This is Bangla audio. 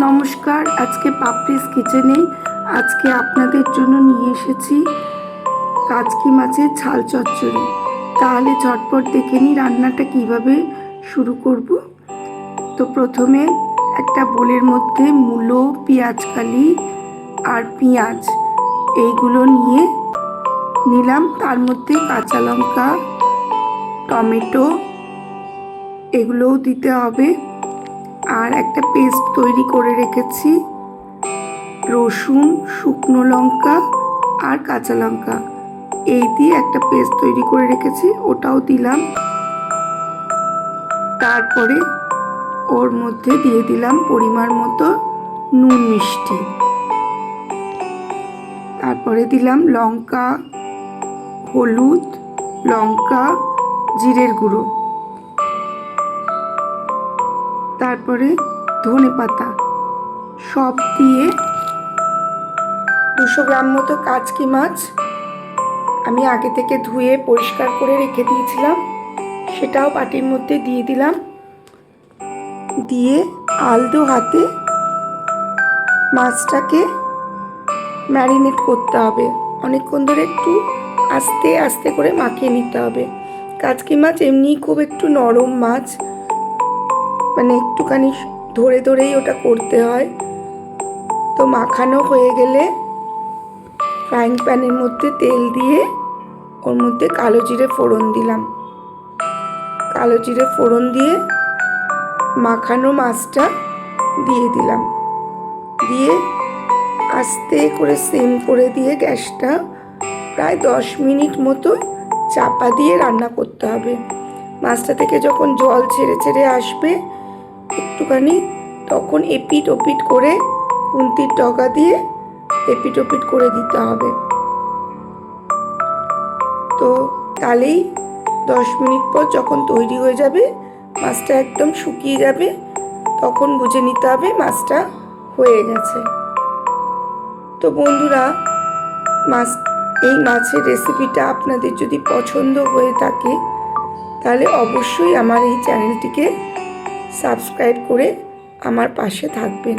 নমস্কার, আজকে পাপড়িস কিচেনে আজকে আপনাদের জন্য নিয়ে এসেছি কাচকি মাছের ঝাল চচ্চড়ি। তাহলে ঝটপট দেখে নিই রান্নাটা কিভাবে শুরু করব। তো প্রথমে একটা বোলের মধ্যে মূলো, পেঁয়াজকালি আর পেঁয়াজ এইগুলো নিয়ে নিলাম। তার মধ্যে কাঁচা লঙ্কা, টমেটো এগুলোও দিতে হবে। আর একটা পেস্ট তৈরি করে রেখেছি, রসুন, শুকনো লঙ্কা আর কাঁচা লঙ্কা এই দিয়ে একটা পেস্ট তৈরি করে রেখেছি, ওটাও দিলাম। তারপরে ওর মধ্যে দিয়ে দিলাম পরিমাণ মতো নুন মিষ্টি। তারপরে দিলাম লঙ্কা, হলুদ, লঙ্কা, জিরের গুঁড়ো, তারপরে ধনেপাতা সব দিয়ে 200 গ্রাম মতো কাচকি মাছ আমি আগে থেকে ধুয়ে পরিষ্কার করে রেখে দিয়েছিলাম, সেটাও বাটির মধ্যে দিয়ে দিলাম। দিয়ে আলতো হাতে মাছটাকে ম্যারিনেট করতে হবে। অনেকক্ষণ ধরে একটু আস্তে আস্তে করে মাখিয়ে নিতে হবে। কাচকি মাছ এমনিই খুব একটু নরম মাছ, মানে একটুখানি ধরে ধরেই ওটা করতে হয়। তো মাখানো হয়ে গেলে ফ্রাইং প্যানের মধ্যে তেল দিয়ে ওর মধ্যে কালো জিরে ফোড়ন দিলাম। কালো জিরে ফোড়ন দিয়ে মাখানো মাছটা দিয়ে দিলাম। দিয়ে আস্তে করে সিম করে দিয়ে গ্যাসটা প্রায় 10 মিনিট মতো চাপা দিয়ে রান্না করতে হবে। মাছটা থেকে যখন জল ছেড়ে ছেড়ে আসবে একটুখানি, তখন এপিট ওপিট করে খুন্তির ডগা দিয়ে এপিট ওপিট করে দিতে হবে। তো তাহলেই 10 মিনিট পর যখন তৈরি হয়ে যাবে, মাছটা একদম শুকিয়ে যাবে, তখন বুঝে নিতে হবে মাছটা হয়ে গেছে। তো বন্ধুরা, এই মাছের রেসিপিটা আপনাদের যদি পছন্দ হয়ে থাকে তাহলে অবশ্যই আমার এই চ্যানেলটিকে সাবস্ক্রাইব করে আমার পাশে থাকবেন।